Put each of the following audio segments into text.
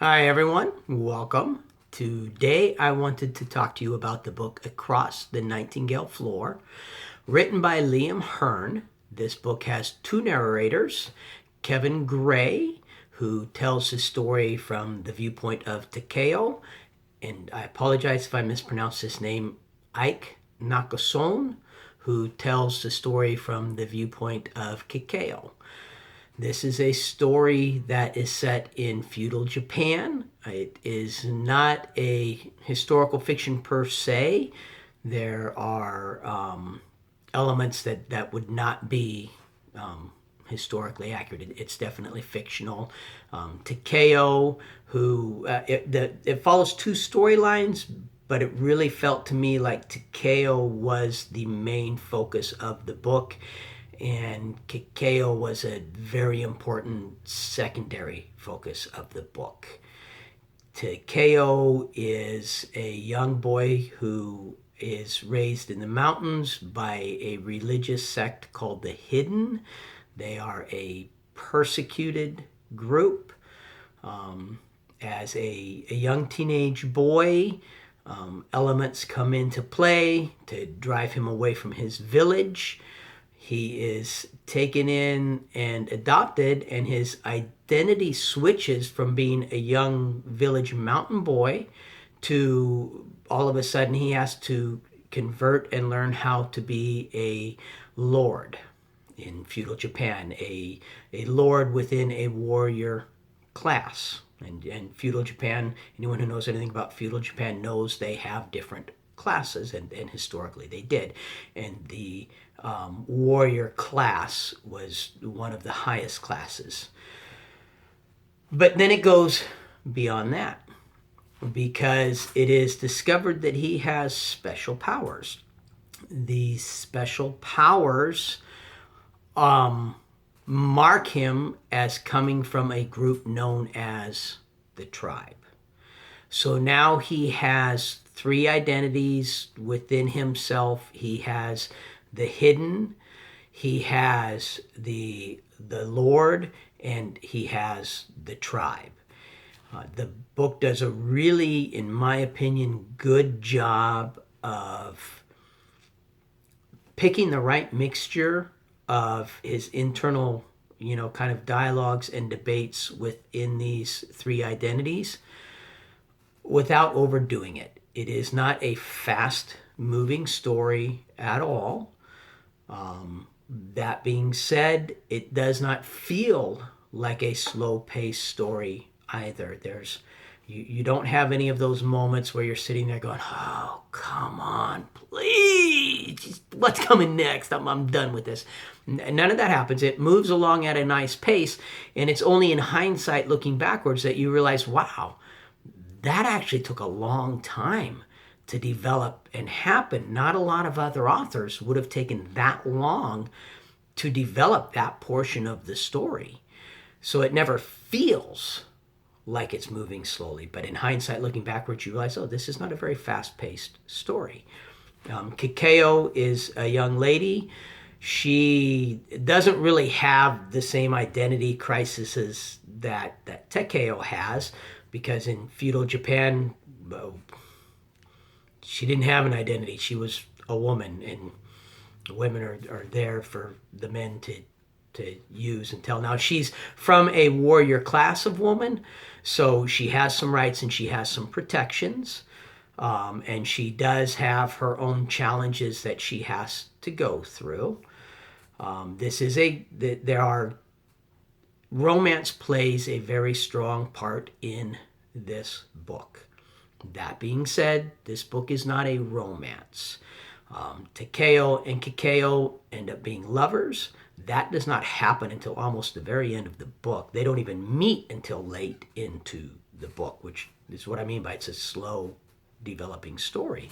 Hi everyone, welcome. Today I wanted to talk to you about the book Across the Nightingale Floor, written by Hearn. This book has two narrators, Kevin Gray, who tells his story from the viewpoint of Takeo, and I apologize if I mispronounce his name, Ike Nakasone, who tells the story from the viewpoint of Kikeo. This is a story that is set in feudal Japan. It is not a historical fiction per se. There are elements that would not be historically accurate. It's definitely fictional. Takeo, who it follows two storylines, but it really felt to me like Takeo was the main focus of the book, and Kikeo was a very important secondary focus of the book. Takeo is a young boy who is raised in the mountains by a religious sect called the Hidden. They are a persecuted group. As a young teenage boy, elements come into play to drive him away from his village. He is taken in and adopted, and his identity switches from being a young village mountain boy to all of a sudden he has to convert and learn how to be a lord in feudal Japan, a lord within a warrior class. And feudal Japan, anyone who knows anything about feudal Japan knows they have different classes, and historically they did. And the warrior class was one of the highest classes. But then it goes beyond that, because it is discovered that he has special powers. These special powers mark him as coming from a group known as the tribe. So now he has three identities within himself. He has the Hidden, he has the Lord, and he has the tribe. The book does a really, in my opinion, good job of picking the right mixture of his internal, kind of dialogues and debates within these three identities without overdoing it. It is not a fast-moving story at all. That being said, it does not feel like a slow-paced story either. You don't have any of those moments where you're sitting there going, oh, come on, please, what's coming next? I'm done with this. None of that happens. It moves along at a nice pace, and it's only in hindsight, looking backwards, that you realize, wow, that actually took a long time to develop and happen. Not a lot of other authors would have taken that long to develop that portion of the story. So it never feels like it's moving slowly. But in hindsight, looking backwards, you realize, oh, this is not a very fast-paced story. Kikeo is a young lady. She doesn't really have the same identity crises that Takeo has, because in feudal Japan, she didn't have an identity. She was a woman, and women are there for the men to use and tell. Now, she's from a warrior class of woman, so she has some rights and she has some protections, and she does have her own challenges that she has to go through. Romance plays a very strong part in this book. That being said, this book is not a romance. Takeo and Kikeo end up being lovers. That does not happen until almost the very end of the book. They don't even meet until late into the book, which is what I mean by it's a slow developing story.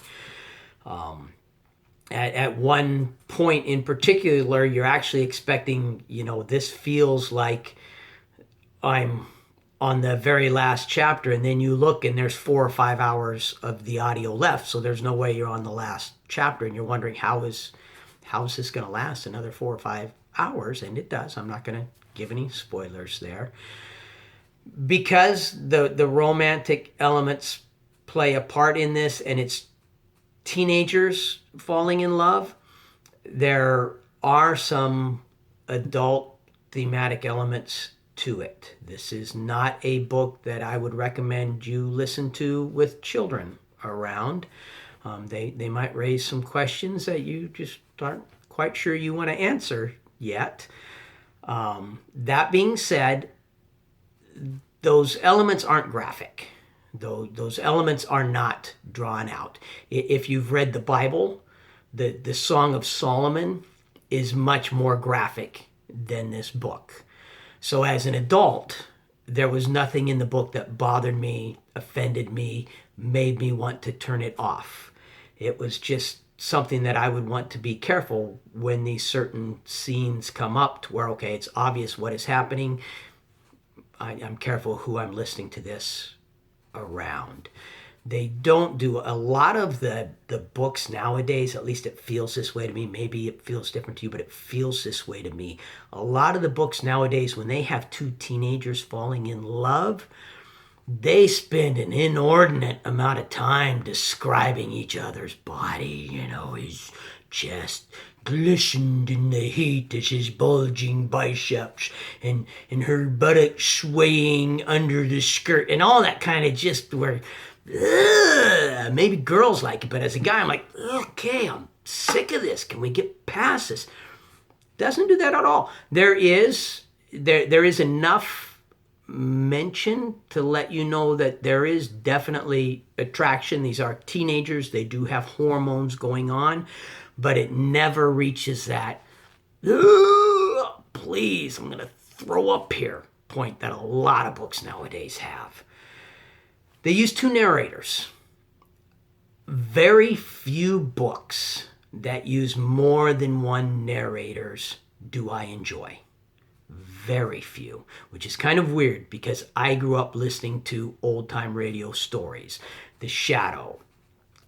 At one point in particular, you're actually expecting, this feels like I'm on the very last chapter, and then you look and there's 4 or 5 hours of the audio left, so there's no way you're on the last chapter, and you're wondering how is this going to last another 4 or 5 hours, and it does. I'm not going to give any spoilers there. because the romantic elements play a part in this, and it's teenagers falling in love, there are some adult thematic elements to it. This is not a book that I would recommend you listen to with children around. They might raise some questions that you just aren't quite sure you want to answer yet. That being said, those elements aren't graphic. Those elements are not drawn out. If you've read the Bible, the Song of Solomon is much more graphic than this book. So as an adult, there was nothing in the book that bothered me, offended me, made me want to turn it off. It was just something that I would want to be careful when these certain scenes come up to where, okay, it's obvious what is happening. I'm careful who I'm listening to this around. They don't do a lot of the books nowadays, at least it feels this way to me. Maybe it feels different to you, but it feels this way to me. A lot of the books nowadays, when they have two teenagers falling in love, they spend an inordinate amount of time describing each other's body. His chest glistened in the heat as his bulging biceps and her buttocks swaying under the skirt and all that kind of just where maybe girls like it, but as a guy I'm like, okay, I'm sick of this. Can we get past this? Doesn't do that at all. There is enough mention to let you know that there is definitely attraction. These are teenagers. They do have hormones going on, but it never reaches that, please, I'm going to throw up here point that a lot of books nowadays have. They use two narrators. Very few books that use more than one narrators do I enjoy. Very few, which is kind of weird because I grew up listening to old-time radio stories. The Shadow,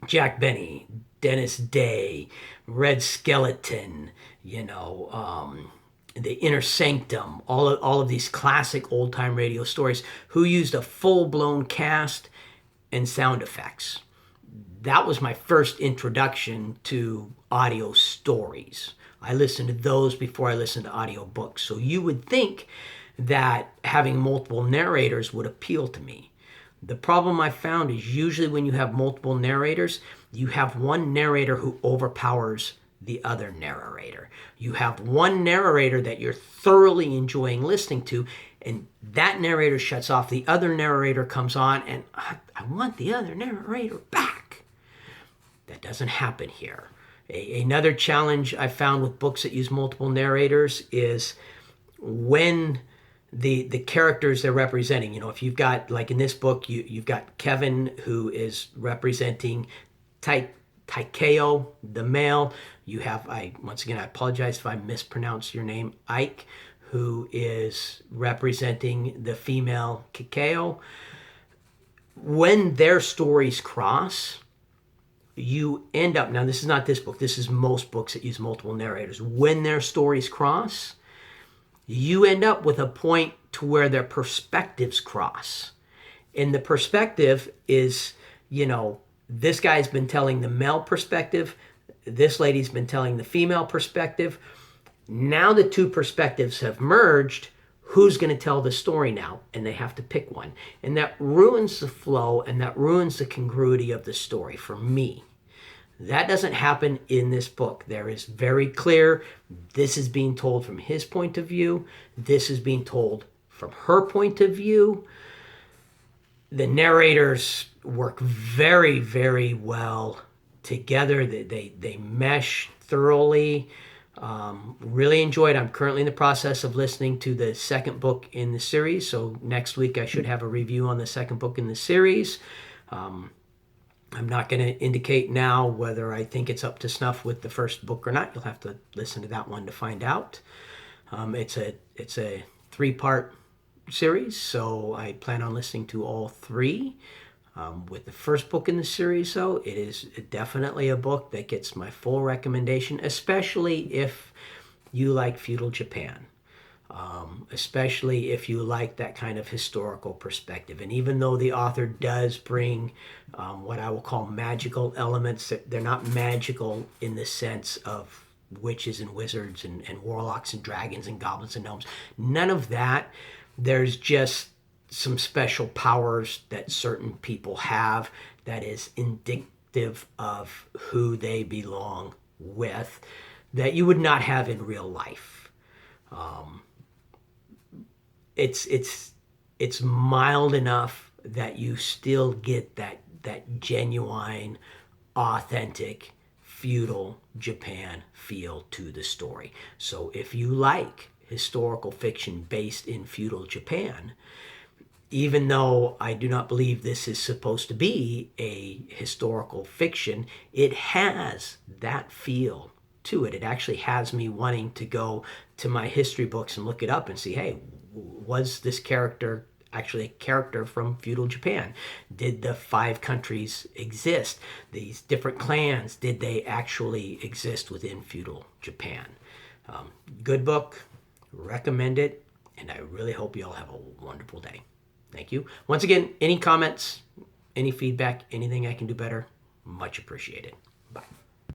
Jack Benny, Dennis Day, Red Skeleton, The Inner Sanctum, all of these classic old-time radio stories who used a full-blown cast and sound effects. That was my first introduction to audio stories. I listened to those before I listened to audiobooks. So you would think that having multiple narrators would appeal to me. The problem I found is usually when you have multiple narrators, you have one narrator who overpowers the other narrator. You have one narrator that you're thoroughly enjoying listening to, and that narrator shuts off. The other narrator comes on, and I want the other narrator back. That doesn't happen here. Another challenge I found with books that use multiple narrators is when the characters they're representing. If you've got, like in this book, you've got Kevin who is representing Taikeo, the male. You have, once again, I apologize if I mispronounce your name, Ike, who is representing the female Kikeo. When their stories cross, you end up, now this is not this book, this is most books that use multiple narrators. When their stories cross, you end up with a point to where their perspectives cross. And the perspective is, this guy's been telling the male perspective, this lady's been telling the female perspective. Now the two perspectives have merged. Who's going to tell the story now? And they have to pick one. And that ruins the flow and that ruins the congruity of the story for me. That doesn't happen in this book. There is very clear, this is being told from his point of view. This is being told from her point of view. The narrators work very, very well together. They mesh thoroughly. Really enjoyed. I'm currently in the process of listening to the second book in the series. So next week I should have a review on the second book in the series. I'm not going to indicate now whether I think it's up to snuff with the first book or not. You'll have to listen to that one to find out. It's a 3-part series, so I plan on listening to all 3. With the first book in the series, though, it is definitely a book that gets my full recommendation, especially if you like feudal Japan. especially if you like that kind of historical perspective. And even though the author does bring what I will call magical elements, they're not magical in the sense of witches and wizards and warlocks and dragons and goblins and gnomes. None of that. There's just some special powers that certain people have that is indicative of who they belong with that you would not have in real life. It's mild enough that you still get that genuine, authentic, feudal Japan feel to the story. So if you like historical fiction based in feudal Japan, even though I do not believe this is supposed to be a historical fiction, it has that feel to it. It actually has me wanting to go to my history books and look it up and see, hey, was this character actually a character from feudal Japan? Did the 5 countries exist? These different clans, did they actually exist within feudal Japan? Good book, recommend it, and I really hope you all have a wonderful day. Thank you. Once again, any comments, any feedback, anything I can do better, much appreciated.